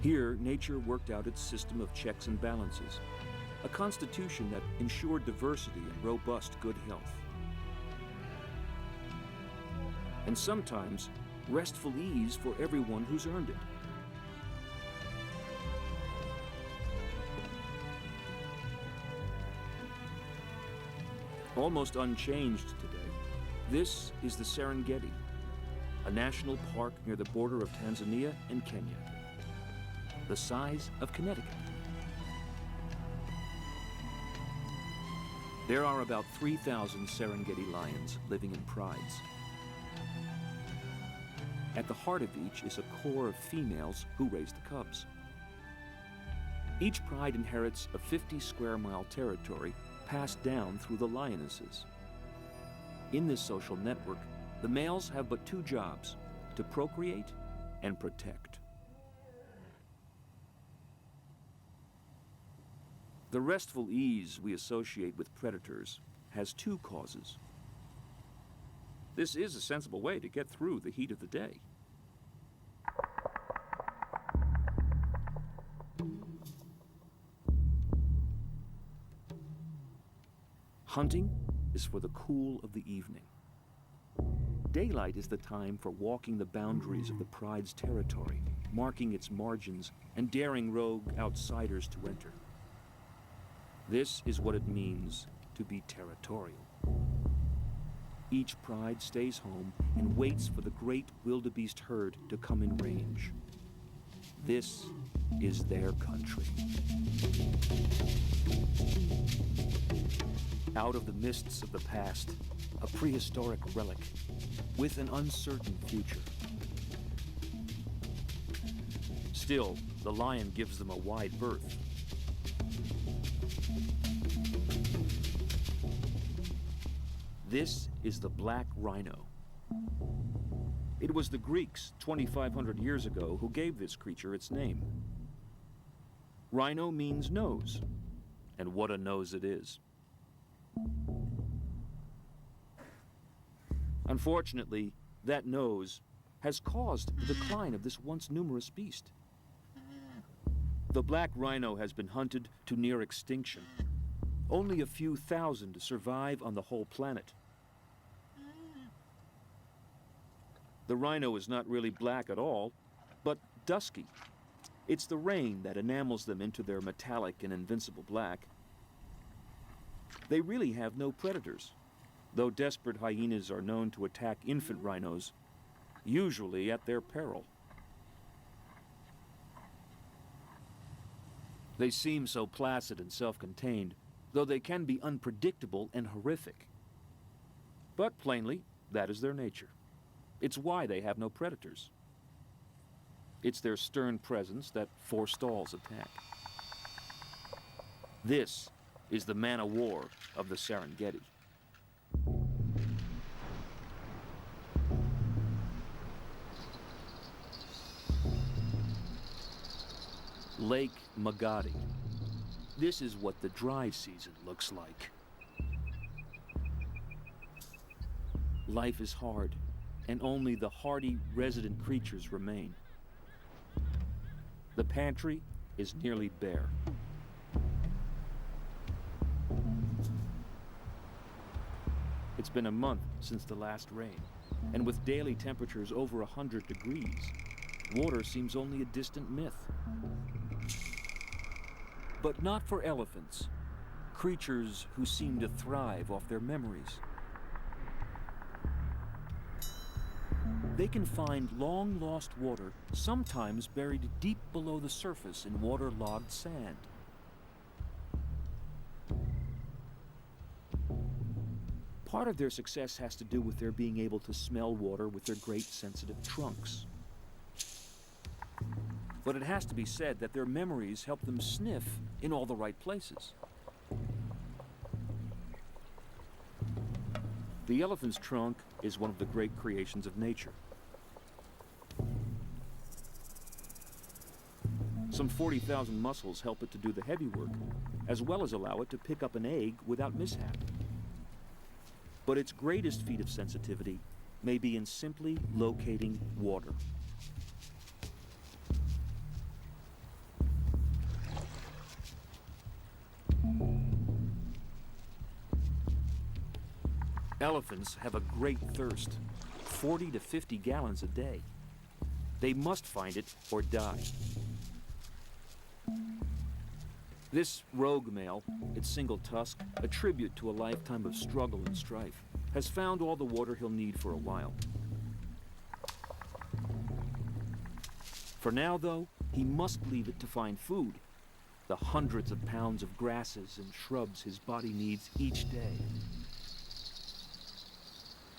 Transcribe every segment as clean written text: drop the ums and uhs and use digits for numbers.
Here, nature worked out its system of checks and balances, a constitution that ensured diversity and robust good health. And sometimes, restful ease for everyone who's earned it. Almost unchanged today, this is the Serengeti, a national park near the border of Tanzania and Kenya, the size of Connecticut. There are about 3,000 Serengeti lions living in prides. At the heart of each is a core of females who raise the cubs. Each pride inherits a 50 square mile territory passed down through the lionesses. In this social network, the males have but two jobs: to procreate and protect. The restful ease we associate with predators has two causes. This is a sensible way to get through the heat of the day. Hunting is for the cool of the evening. Daylight is the time for walking the boundaries of the pride's territory, marking its margins and daring rogue outsiders to enter. This is what it means to be territorial. Each pride stays home and waits for the great wildebeest herd to come in range. This is their country. Out of the mists of the past, a prehistoric relic with an uncertain future. Still, the lion gives them a wide berth. This is the black rhino. It was the Greeks 2,500 years ago who gave this creature its name. Rhino means nose, and what a nose it is. Unfortunately, that nose has caused the decline of this once numerous beast. The black rhino has been hunted to near extinction. Only a few thousand survive on the whole planet. The rhino is not really black at all, but dusky. It's the rain that enamels them into their metallic and invincible black. They really have no predators, though desperate hyenas are known to attack infant rhinos, usually at their peril. They seem so placid and self-contained, though they can be unpredictable and horrific. But plainly, that is their nature. It's why they have no predators. It's their stern presence that forestalls attack. This is the man-o-war of the Serengeti. Lake Magadi. This is what the dry season looks like. Life is hard, and only the hardy resident creatures remain. The pantry is nearly bare. It's been a month since the last rain, and with daily temperatures over 100 degrees, water seems only a distant myth. But not for elephants, creatures who seem to thrive off their memories. They can find long-lost water, sometimes buried deep below the surface in waterlogged sand. Part of their success has to do with their being able to smell water with their great sensitive trunks. But it has to be said that their memories help them sniff in all the right places. The elephant's trunk is one of the great creations of nature. Some 40,000 muscles help it to do the heavy work, as well as allow it to pick up an egg without mishap. But its greatest feat of sensitivity may be in simply locating water. Elephants have a great thirst, 40 to 50 gallons a day. They must find it or die. This rogue male, its single tusk, a tribute to a lifetime of struggle and strife, has found all the water he'll need for a while. For now, though, he must leave it to find food. The hundreds of pounds of grasses and shrubs his body needs each day.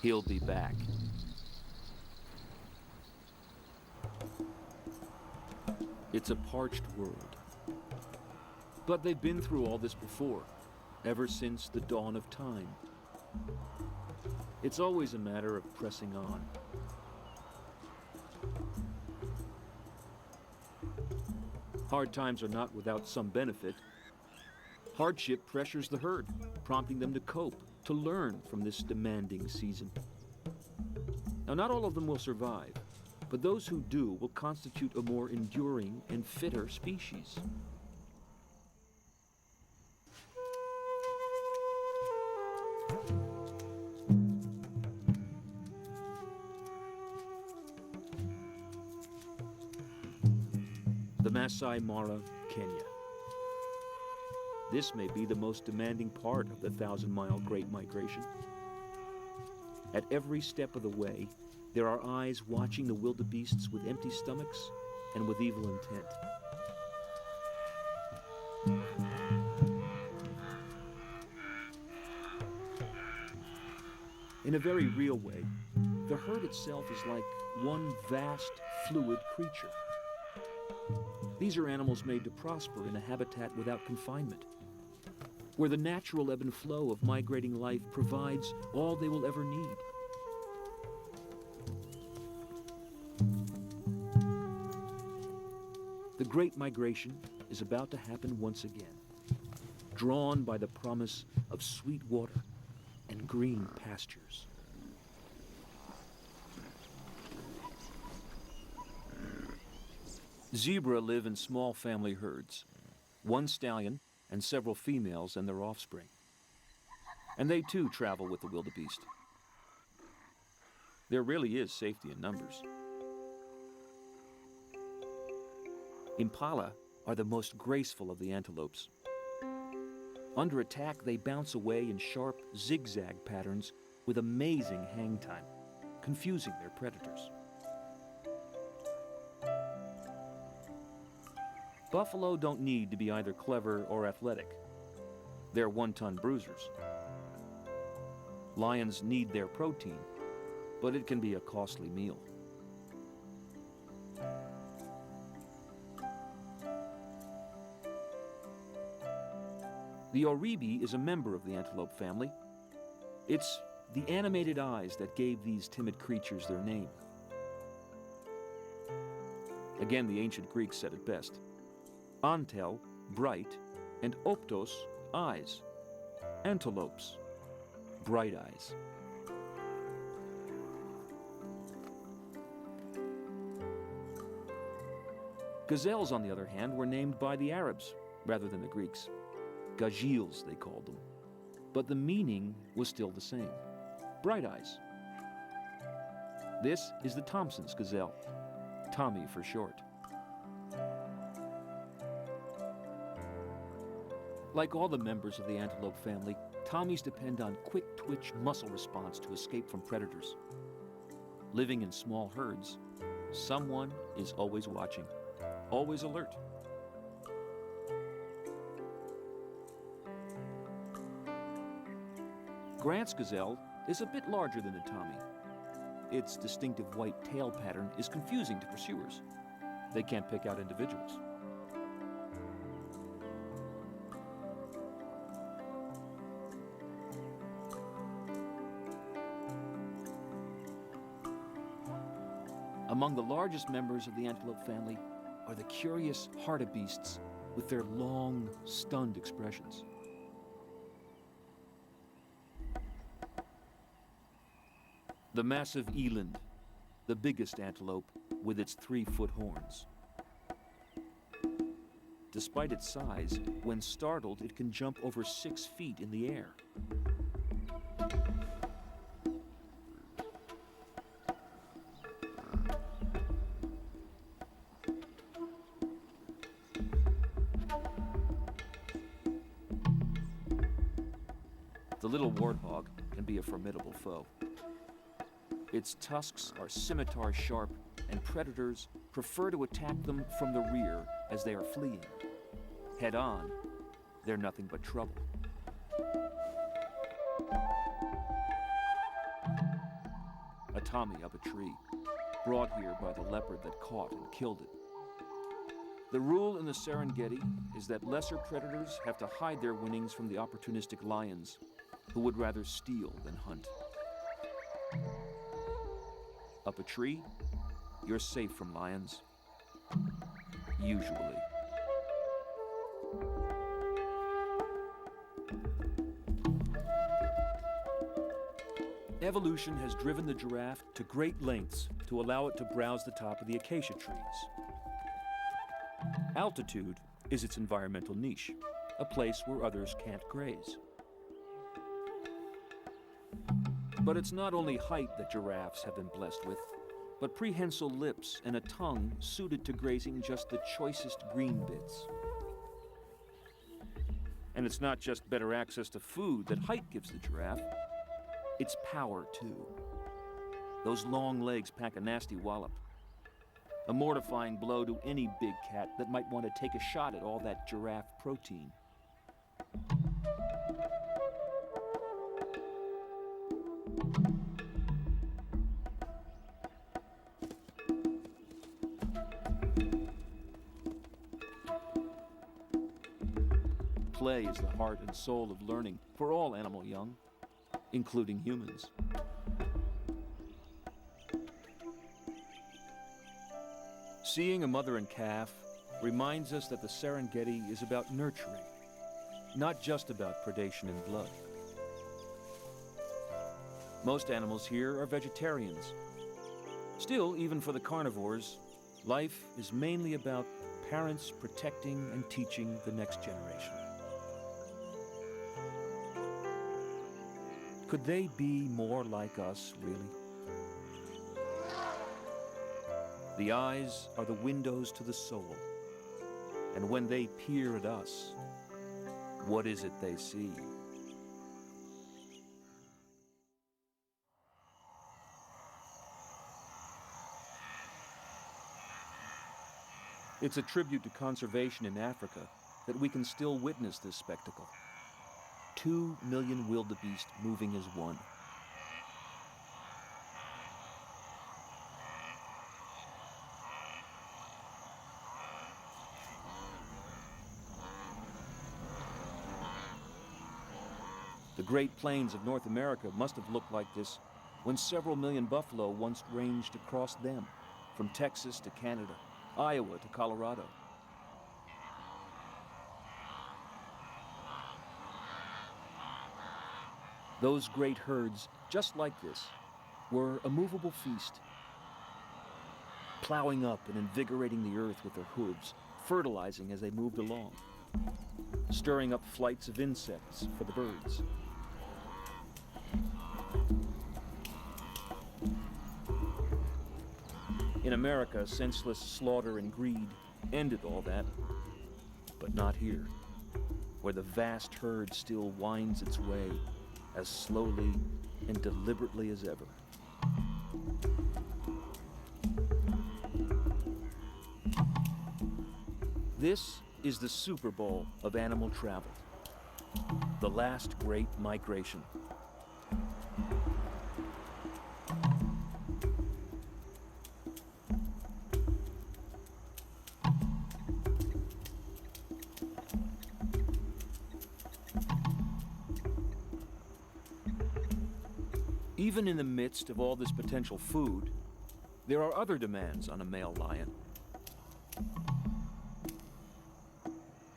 He'll be back. It's a parched world. But they've been through all this before, ever since the dawn of time. It's always a matter of pressing on. Hard times are not without some benefit. Hardship pressures the herd, prompting them to cope, to learn from this demanding season. Now, not all of them will survive, but those who do will constitute a more enduring and fitter species. The Masai Mara, Kenya. This may be the most demanding part of the 1,000-mile Great Migration. At every step of the way, there are eyes watching the wildebeests with empty stomachs and with evil intent. In a very real way, the herd itself is like one vast, fluid creature. These are animals made to prosper in a habitat without confinement, where the natural ebb and flow of migrating life provides all they will ever need. The Great Migration is about to happen once again, drawn by the promise of sweet water and green pastures. Zebra live in small family herds, one stallion and several females and their offspring. And they too travel with the wildebeest. There really is safety in numbers. Impala are the most graceful of the antelopes. Under attack, they bounce away in sharp zigzag patterns with amazing hang time, confusing their predators. Buffalo don't need to be either clever or athletic. They're one-ton bruisers. Lions need their protein, but it can be a costly meal. The oribi is a member of the antelope family. It's the animated eyes that gave these timid creatures their name. Again, the ancient Greeks said it best. Antel, bright, and optos, eyes. Antelopes, bright eyes. Gazelles, on the other hand, were named by the Arabs rather than the Greeks. Gazelles, they called them. But the meaning was still the same. Bright eyes. This is the Thompson's gazelle. Tommy for short. Like all the members of the antelope family, Tommies depend on quick-twitch muscle response to escape from predators. Living in small herds, someone is always watching, always alert. Grant's gazelle is a bit larger than a Tommy. Its distinctive white tail pattern is confusing to pursuers. They can't pick out individuals. Among the largest members of the antelope family are the curious hartebeests with their long, stunned expressions. The massive eland, the biggest antelope with its 3-foot horns. Despite its size, when startled, it can jump over 6 feet in the air. the little warthog can be a formidable foe. Its tusks are scimitar sharp, and predators prefer to attack them from the rear as they are fleeing. Head on, they're nothing but trouble. A Tommy up a tree, brought here by the leopard that caught and killed it. The rule in the Serengeti is that lesser predators have to hide their winnings from the opportunistic lions, who would rather steal than hunt. Up a tree, you're safe from lions. Usually. Evolution has driven the giraffe to great lengths to allow it to browse the top of the acacia trees. Altitude is its environmental niche, a place where others can't graze. But it's not only height that giraffes have been blessed with, but prehensile lips and a tongue suited to grazing just the choicest green bits. And it's not just better access to food that height gives the giraffe, it's power too. Those long legs pack a nasty wallop. A mortifying blow to any big cat that might want to take a shot at all that giraffe protein. Play is the heart and soul of learning for all animal young, including humans. Seeing a mother and calf reminds us that the Serengeti is about nurturing, not just about predation and blood. Most animals here are vegetarians. Still, even for the carnivores, life is mainly about parents protecting and teaching the next generation. Could they be more like us, really? The eyes are the windows to the soul, and when they peer at us, what is it they see? It's a tribute to conservation in Africa that we can still witness this spectacle. 2 million wildebeest moving as one. The Great Plains of North America must have looked like this when several million buffalo once ranged across them, from Texas to Canada, Iowa to Colorado. Those great herds, just like this, were a movable feast, plowing up and invigorating the earth with their hooves, fertilizing as they moved along, stirring up flights of insects for the birds. In America, senseless slaughter and greed ended all that, but not here, where the vast herd still winds its way as slowly and deliberately as ever. This is the Super Bowl of animal travel, the last great migration. Even in the midst of all this potential food, there are other demands on a male lion.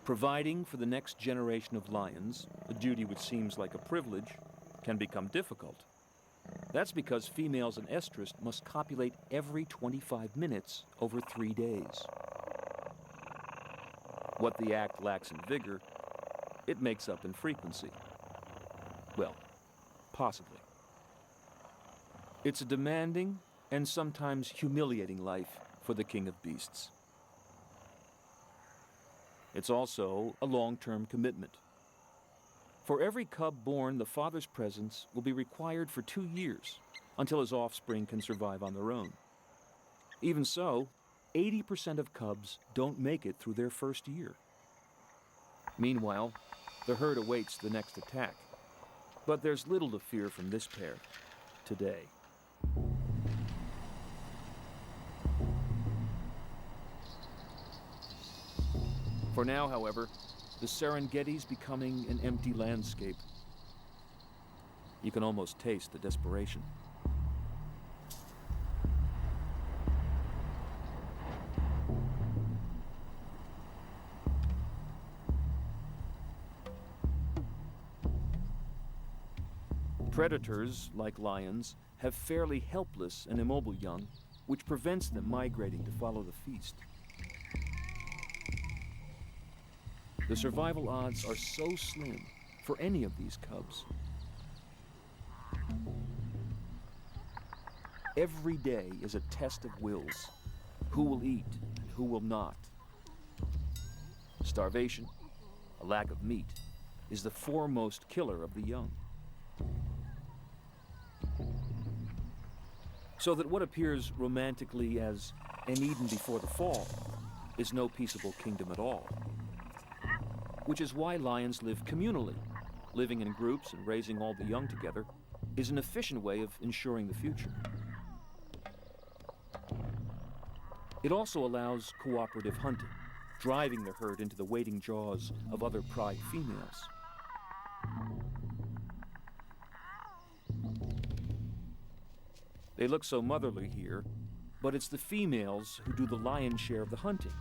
Providing for the next generation of lions, a duty which seems like a privilege, can become difficult. That's because females in estrus must copulate every 25 minutes over 3 days. What the act lacks in vigor, it makes up in frequency. Well, possibly. It's a demanding and sometimes humiliating life for the king of beasts. It's also a long-term commitment. For every cub born, the father's presence will be required for 2 years until his offspring can survive on their own. Even so, 80% of cubs don't make it through their first year. Meanwhile, the herd awaits the next attack. But there's little to fear from this pair today. For now, however, the Serengeti's becoming an empty landscape. You can almost taste the desperation. Predators, like lions, have fairly helpless and immobile young, which prevents them migrating to follow the feast. The survival odds are so slim for any of these cubs. Every day is a test of wills. Who will eat and who will not? Starvation, a lack of meat, is the foremost killer of the young. So that what appears romantically as an Eden before the fall is no peaceable kingdom at all. Which is why lions live communally. Living in groups and raising all the young together is an efficient way of ensuring the future. It also allows cooperative hunting, driving the herd into the waiting jaws of other pride females. They look so motherly here, but it's the females who do the lion's share of the hunting.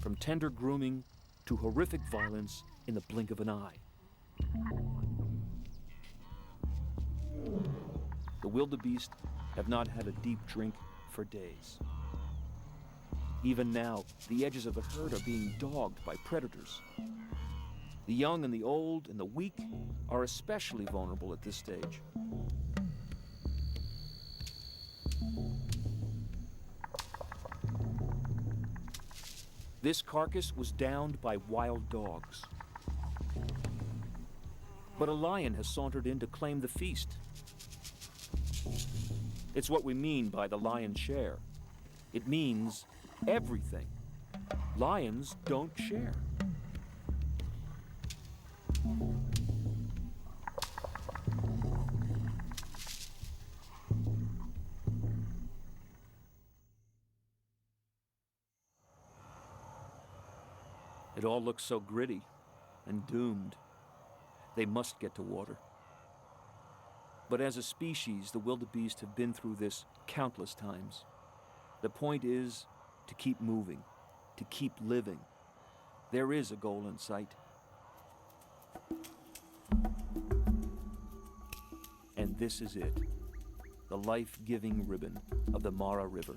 From tender grooming to horrific violence in the blink of an eye. The wildebeest have not had a deep drink for days. Even now, the edges of the herd are being dogged by predators. The young and the old and the weak are especially vulnerable at this stage. This carcass was downed by wild dogs. But a lion has sauntered in to claim the feast. It's what we mean by the lion's share. It means everything. Lions don't share. It all looks so gritty and doomed. They must get to water. But as a species, the wildebeest have been through this countless times. The point is to keep moving, to keep living. There is a goal in sight. And this is it, the life-giving ribbon of the Mara River.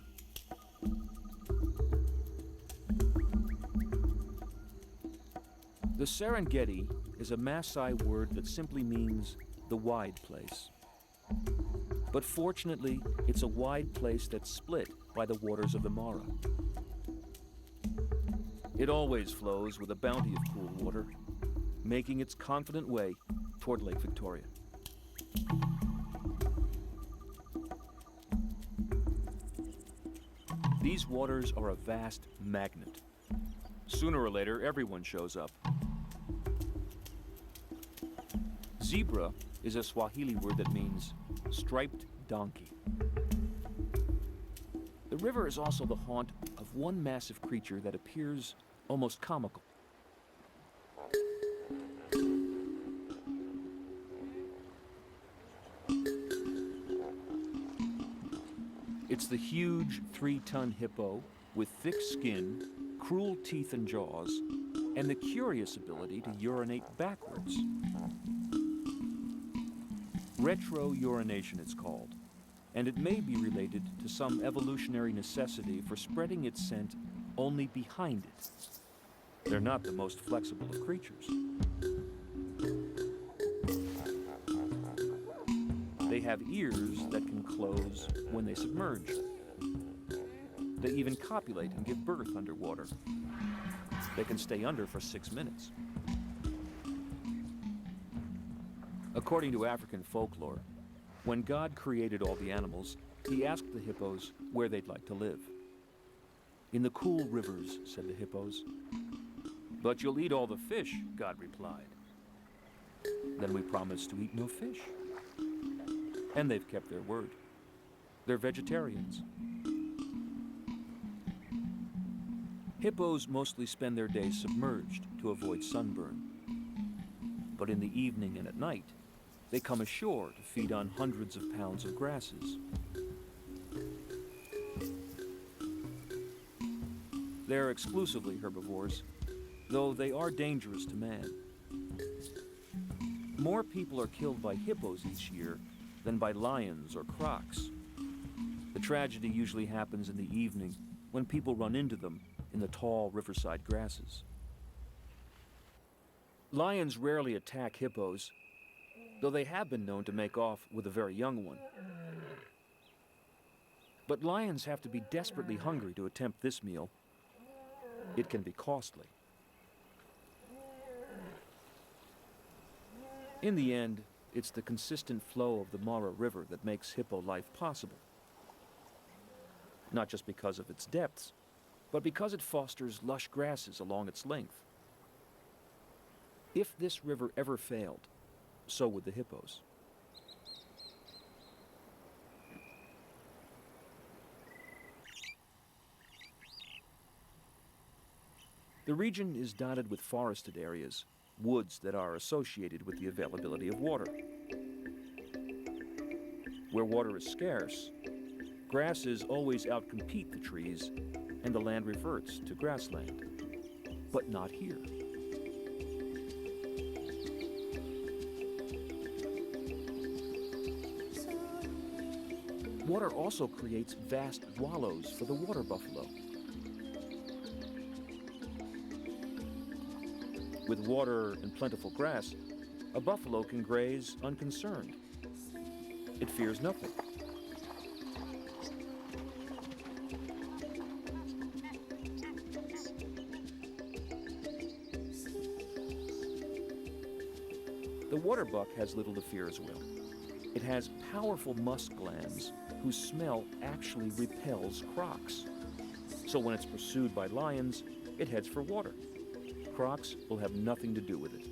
The Serengeti is a Maasai word that simply means the wide place. But fortunately, it's a wide place that's split by the waters of the Mara. It always flows with a bounty of cool water, making its confident way toward Lake Victoria. These waters are a vast magnet. Sooner or later, everyone shows up. Zebra is a Swahili word that means striped donkey. The river is also the haunt of one massive creature that appears almost comical. It's the huge 3-ton hippo with thick skin, cruel teeth and jaws, and the curious ability to urinate backwards. Retrourination it's called, and it may be related to some evolutionary necessity for spreading its scent only behind it. They're not the most flexible of creatures. They have ears that can close when they submerge. They even copulate and give birth underwater. They can stay under for 6 minutes. According to African folklore, when God created all the animals, he asked the hippos where they'd like to live. "In the cool rivers," said the hippos. "But you'll eat all the fish," God replied. "Then we promised to eat no fish." And they've kept their word. They're vegetarians. Hippos mostly spend their days submerged to avoid sunburn. But in the evening and at night, they come ashore to feed on hundreds of pounds of grasses. They're exclusively herbivores, though they are dangerous to man. More people are killed by hippos each year than by lions or crocs. The tragedy usually happens in the evening when people run into them in the tall riverside grasses. Lions rarely attack hippos, though they have been known to make off with a very young one. But lions have to be desperately hungry to attempt this meal. It can be costly. In the end, it's the consistent flow of the Mara River that makes hippo life possible. Not just because of its depths, but because it fosters lush grasses along its length. If this river ever failed, so would the hippos. The region is dotted with forested areas, woods that are associated with the availability of water. Where water is scarce, grasses always outcompete the trees, and the land reverts to grassland. But not here. Water also creates vast wallows for the water buffalo. With water and plentiful grass, a buffalo can graze unconcerned. It fears nothing. The water buck has little to fear as well. It has powerful musk glands whose smell actually repels crocs. So when it's pursued by lions, it heads for water. Crocs will have nothing to do with it.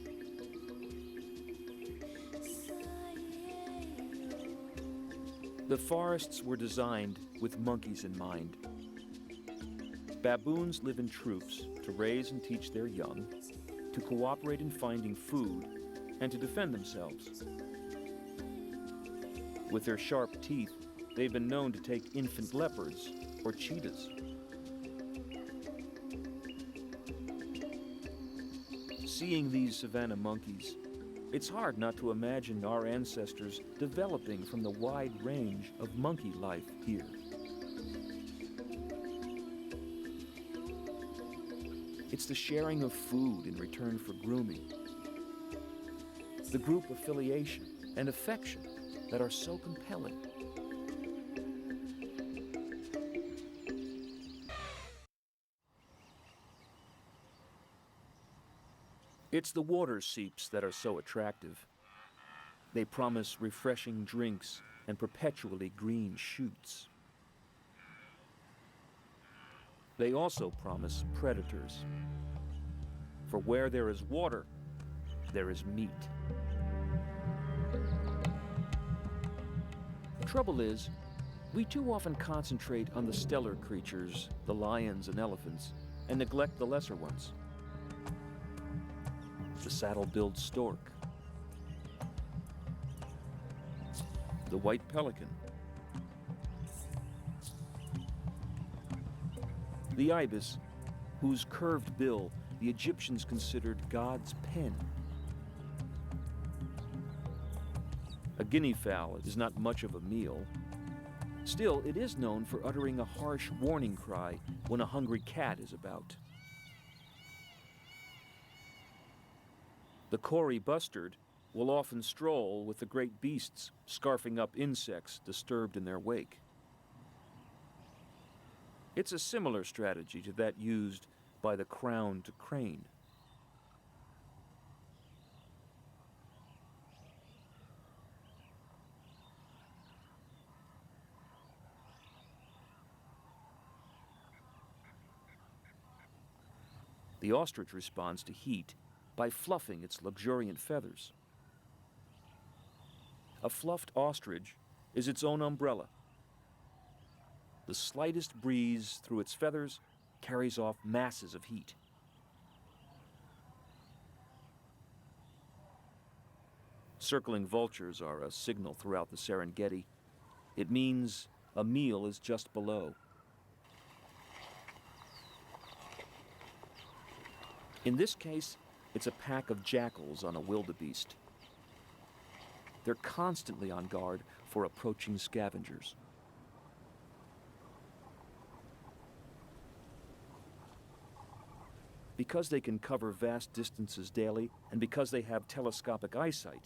The forests were designed with monkeys in mind. Baboons live in troops to raise and teach their young, to cooperate in finding food, and to defend themselves. With their sharp teeth, they've been known to take infant leopards or cheetahs. Seeing these savanna monkeys, it's hard not to imagine our ancestors developing from the wide range of monkey life here. It's the sharing of food in return for grooming, the group affiliation and affection that are so compelling. It's the water seeps that are so attractive. They promise refreshing drinks and perpetually green shoots. They also promise predators. For where there is water, there is meat. The trouble is, we too often concentrate on the stellar creatures, the lions and elephants, and neglect the lesser ones. The saddle-billed stork, the white pelican, the ibis, whose curved bill the Egyptians considered God's pen. A guinea fowl is not much of a meal. Still, it is known for uttering a harsh warning cry when a hungry cat is about. The Kori bustard will often stroll with the great beasts, scarfing up insects disturbed in their wake. It's a similar strategy to that used by the crowned crane. The ostrich responds to heat by fluffing its luxuriant feathers. A fluffed ostrich is its own umbrella. The slightest breeze through its feathers carries off masses of heat. Circling vultures are a signal throughout the Serengeti. It means a meal is just below. In this case, it's a pack of jackals on a wildebeest. They're constantly on guard for approaching scavengers. Because they can cover vast distances daily, and because they have telescopic eyesight,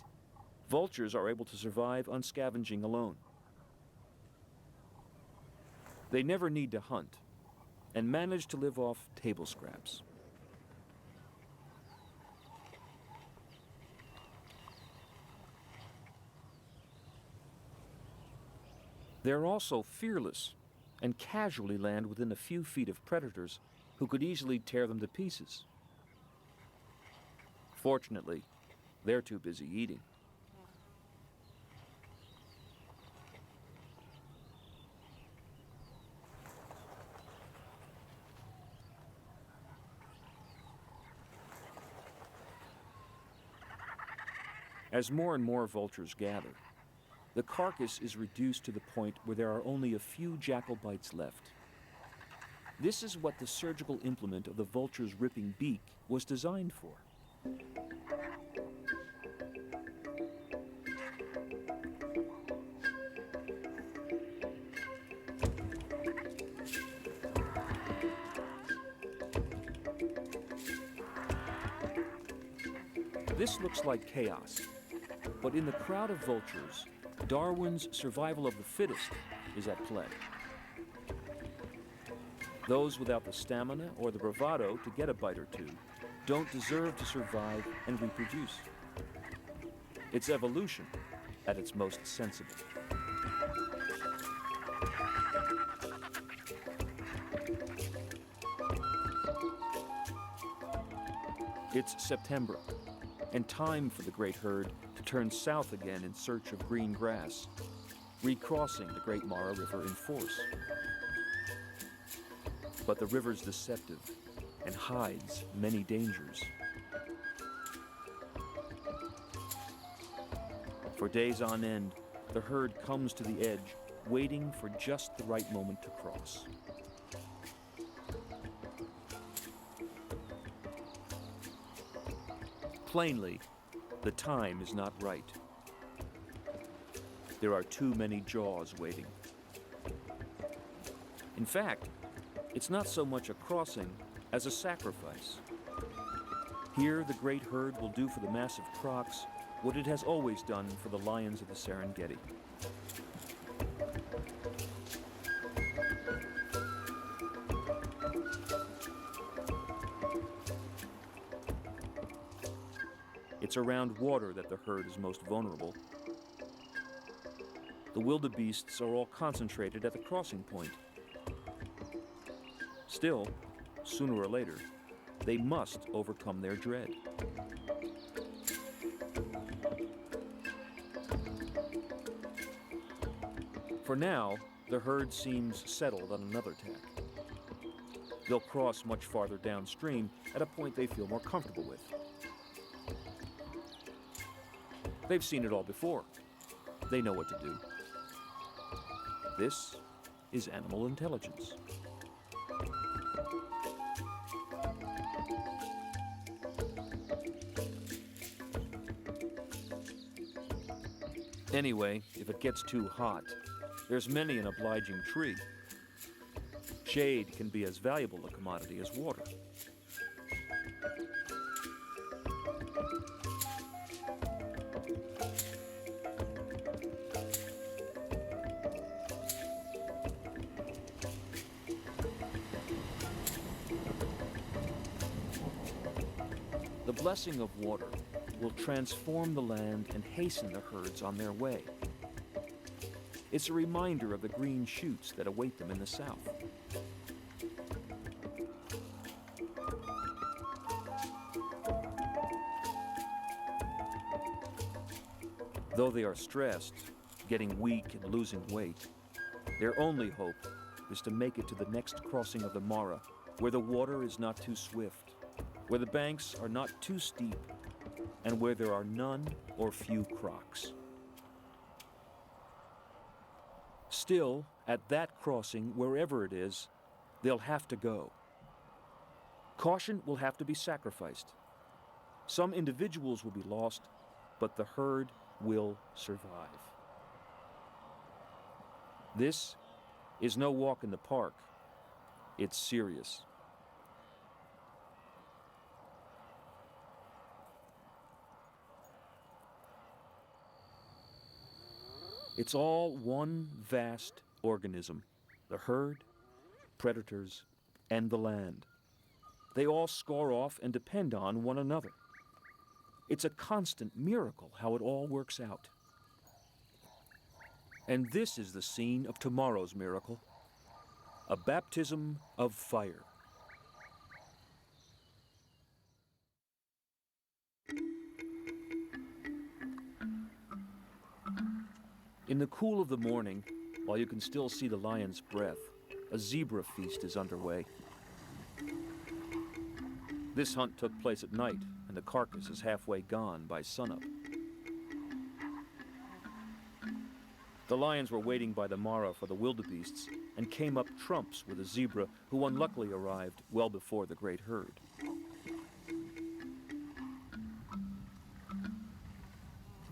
vultures are able to survive on scavenging alone. They never need to hunt, and manage to live off table scraps. They're also fearless and casually land within a few feet of predators who could easily tear them to pieces. Fortunately, they're too busy eating. As more and more vultures gather, the carcass is reduced to the point where there are only a few jackal bites left. This is what the surgical implement of the vulture's ripping beak was designed for. This looks like chaos, but in the crowd of vultures, Darwin's survival of the fittest is at play. Those without the stamina or the bravado to get a bite or two don't deserve to survive and reproduce. It's evolution at its most sensible. It's September, and time for the great herd to turn south again in search of green grass, recrossing the Great Mara River in force. But the river's deceptive and hides many dangers. For days on end, the herd comes to the edge, waiting for just the right moment to cross. Plainly, the time is not right. There are too many jaws waiting. In fact, it's not so much a crossing as a sacrifice. Here, the great herd will do for the massive crocs what it has always done for the lions of the Serengeti. It's around water that the herd is most vulnerable. The wildebeests are all concentrated at the crossing point. Still, sooner or later, they must overcome their dread. For now, the herd seems settled on another tack. They'll cross much farther downstream at a point they feel more comfortable with. They've seen it all before. They know what to do. This is animal intelligence. Anyway, if it gets too hot, there's many an obliging tree. Shade can be as valuable a commodity as water. The blessing of water will transform the land and hasten the herds on their way. It's a reminder of the green shoots that await them in the south. Though they are stressed, getting weak and losing weight, their only hope is to make it to the next crossing of the Mara, where the water is not too swift, where the banks are not too steep, and where there are none or few crocs. Still, at that crossing, wherever it is, they'll have to go. Caution will have to be sacrificed. Some individuals will be lost, but the herd will survive. This is no walk in the park. It's serious. It's all one vast organism, the herd, predators, and the land. They all score off and depend on one another. It's a constant miracle how it all works out. And this is the scene of tomorrow's miracle, a baptism of fire. In the cool of the morning, while you can still see the lion's breath, a zebra feast is underway. This hunt took place at night, and the carcass is halfway gone by sunup. The lions were waiting by the Mara for the wildebeests and came up trumps with a zebra who unluckily arrived well before the great herd.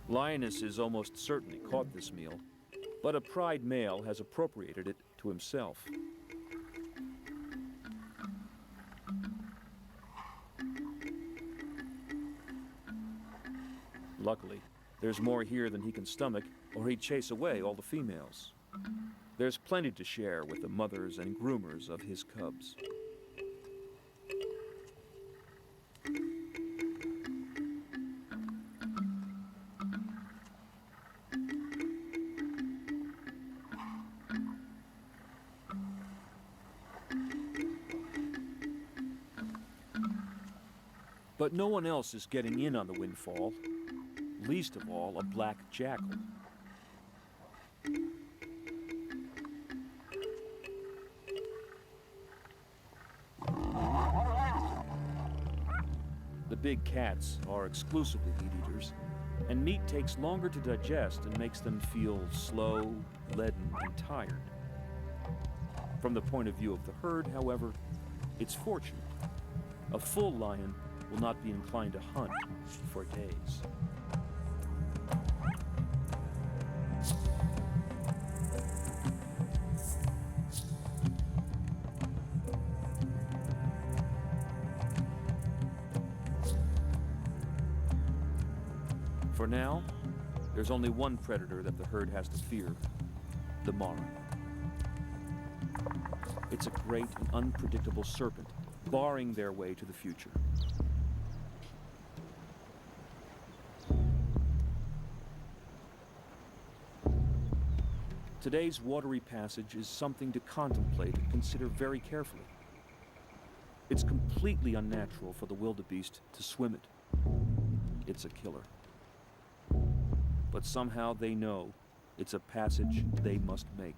Lionesses almost certainly caught this meal, but a pride male has appropriated it to himself. Luckily, there's more here than he can stomach, or he'd chase away all the females. There's plenty to share with the mothers and groomers of his cubs. But no one else is getting in on the windfall, least of all a black jackal. The big cats are exclusively meat-eaters, and meat takes longer to digest and makes them feel slow, leaden, and tired. From the point of view of the herd, however, it's fortunate. A full lion will not be inclined to hunt for days. For now, there's only one predator that the herd has to fear, the Mara. It's a great and unpredictable serpent, barring their way to the future. Today's watery passage is something to contemplate and consider very carefully. It's completely unnatural for the wildebeest to swim it. It's a killer. But somehow they know it's a passage they must make.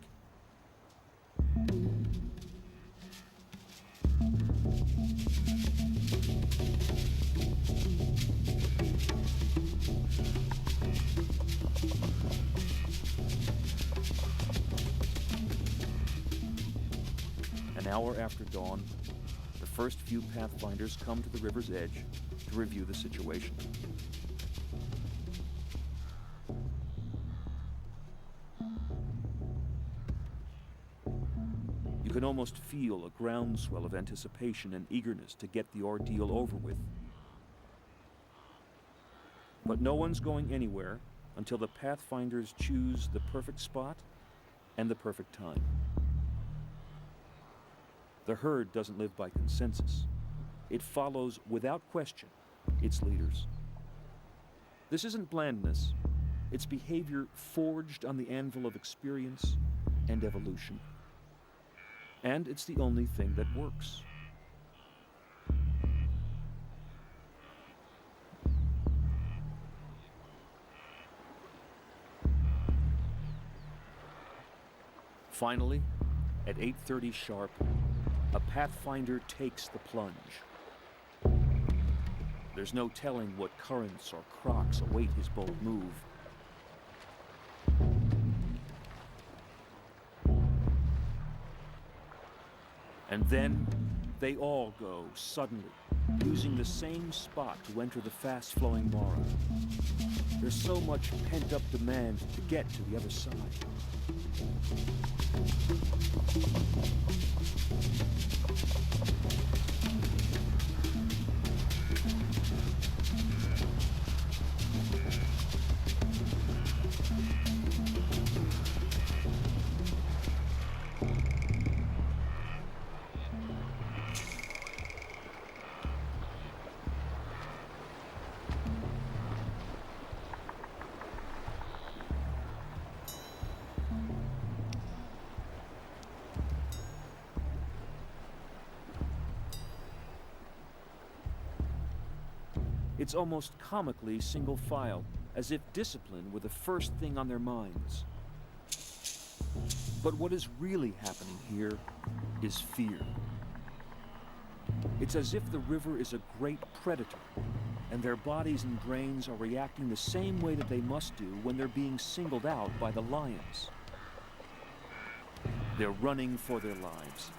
An hour after dawn, the first few pathfinders come to the river's edge to review the situation. You can almost feel a groundswell of anticipation and eagerness to get the ordeal over with. But no one's going anywhere until the pathfinders choose the perfect spot and the perfect time. The herd doesn't live by consensus. It follows, without question, its leaders. This isn't blandness. It's behavior forged on the anvil of experience and evolution. And it's the only thing that works. Finally, at 8:30 sharp, a Pathfinder takes the plunge. There's no telling what currents or crocs await his bold move. And then they all go suddenly, using the same spot to enter the fast-flowing Mara. There's so much pent-up demand to get to the other side. It's almost comically single file, as if discipline were the first thing on their minds. But what is really happening here is fear. It's as if the river is a great predator, and their bodies and brains are reacting the same way that they must do when they're being singled out by the lions. They're running for their lives.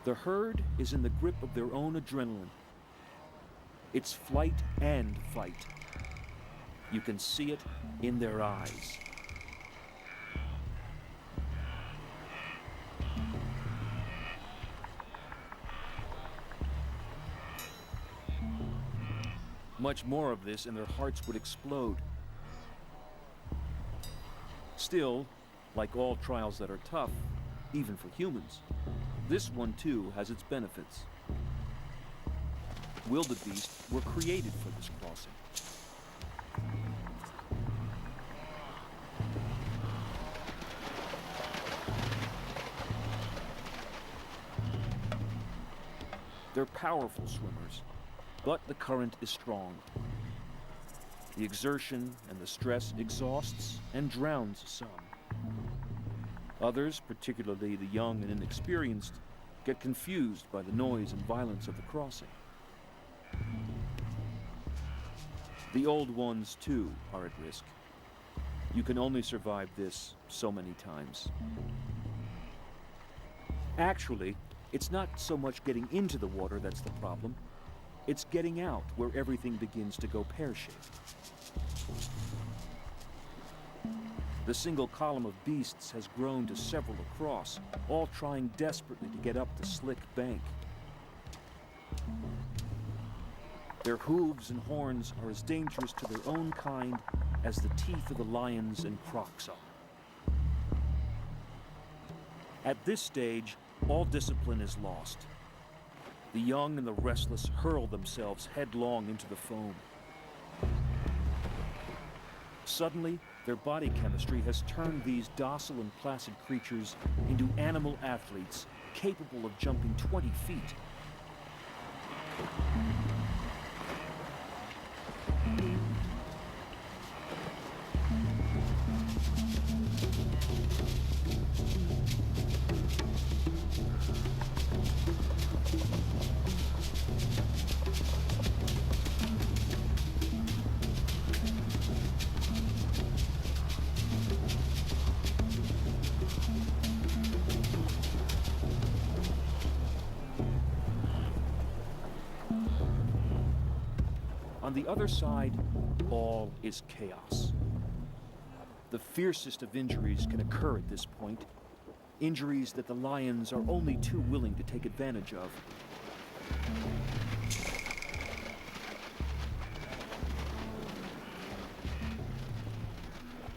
The herd is in the grip of their own adrenaline. It's flight and fight. You can see it in their eyes. Much more of this and their hearts would explode. Still, like all trials that are tough, even for humans, this one too has its benefits. Wildebeest were created for this crossing. They're powerful swimmers, but the current is strong. The exertion and the stress exhausts and drowns some. Others, particularly the young and inexperienced, get confused by the noise and violence of the crossing. The old ones, too, are at risk. You can only survive this so many times. Actually, it's not so much getting into the water that's the problem. It's getting out where everything begins to go pear-shaped. The single column of beasts has grown to several across, all trying desperately to get up the slick bank. Their hooves and horns are as dangerous to their own kind as the teeth of the lions and crocs are. At this stage, all discipline is lost. The young and the restless hurl themselves headlong into the foam. Suddenly, their body chemistry has turned these docile and placid creatures into animal athletes capable of jumping 20 feet. On the other side, all is chaos. The fiercest of injuries can occur at this point. injuries that the lions are only too willing to take advantage of.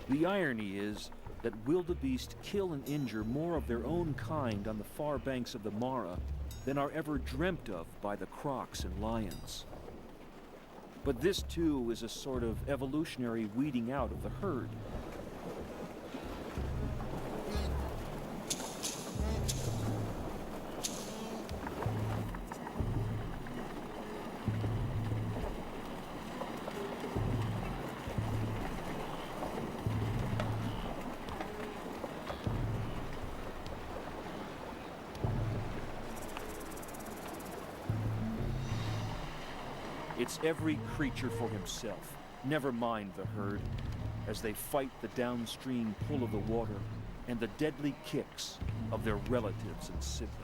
The irony is that wildebeest kill and injure more of their own kind on the far banks of the Mara than are ever dreamt of by the crocs and lions. But this too is a sort of evolutionary weeding out of the herd. It's every creature for himself, never mind the herd, as they fight the downstream pull of the water and the deadly kicks of their relatives and siblings.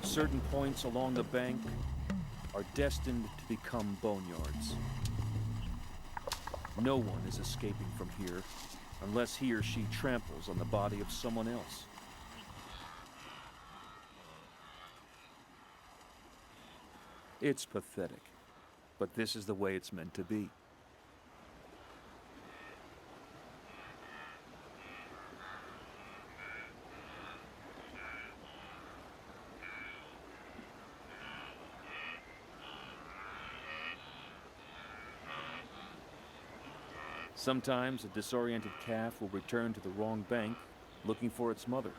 Certain points along the bank are destined to become boneyards. No one is escaping from here unless he or she tramples on the body of someone else. It's pathetic, but this is the way it's meant to be. Sometimes a disoriented calf will return to the wrong bank, looking for its mother.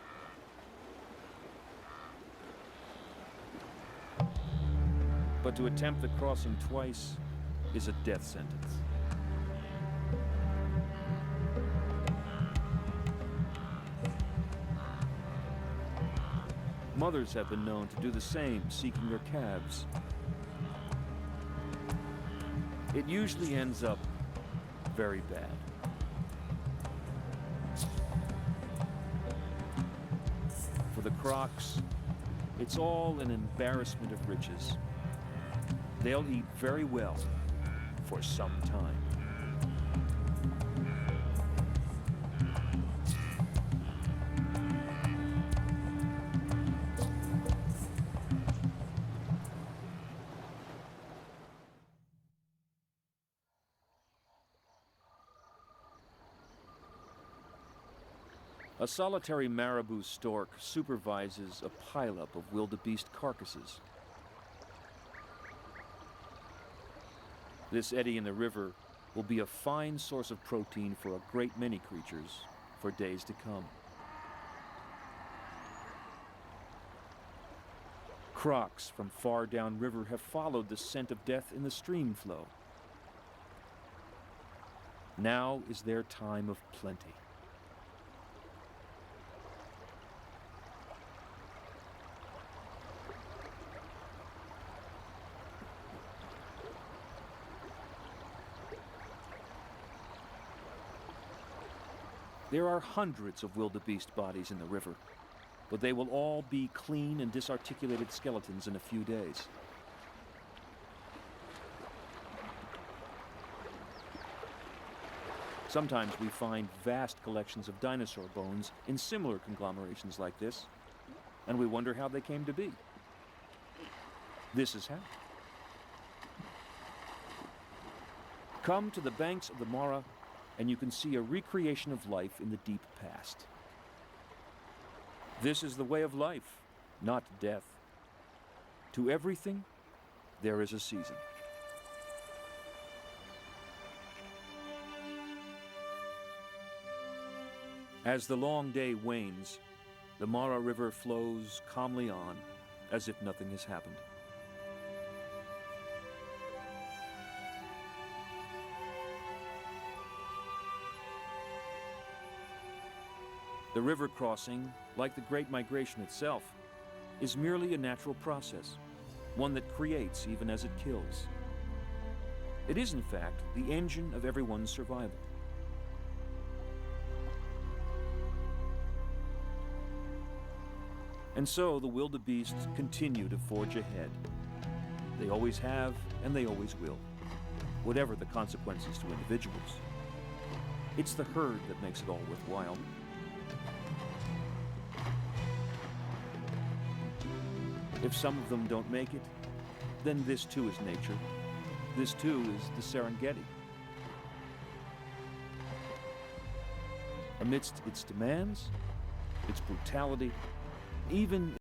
But to attempt the crossing twice is a death sentence. Mothers have been known to do the same, seeking their calves. It usually ends up very bad. For the crocs, it's all an embarrassment of riches. They'll eat very well for some time. A solitary marabou stork supervises a pileup of wildebeest carcasses. This eddy in the river will be a fine source of protein for a great many creatures for days to come. Crocs from far downriver have followed the scent of death in the stream flow. Now is their time of plenty. There are hundreds of wildebeest bodies in the river, but they will all be clean and disarticulated skeletons in a few days. Sometimes we find vast collections of dinosaur bones in similar conglomerations like this, and we wonder how they came to be. This is how. Come to the banks of the Mara, and you can see a recreation of life in the deep past. This is the way of life, not death. To everything, there is a season. As the long day wanes, the Mara River flows calmly on, as if nothing has happened. The river crossing, like the Great Migration itself, is merely a natural process, one that creates even as it kills. It is, in fact, the engine of everyone's survival. And so the wildebeests continue to forge ahead. They always have, and they always will, whatever the consequences to individuals. It's the herd that makes it all worthwhile. If some of them don't make it, then this too is nature. This too is the Serengeti. Amidst its demands, its brutality, even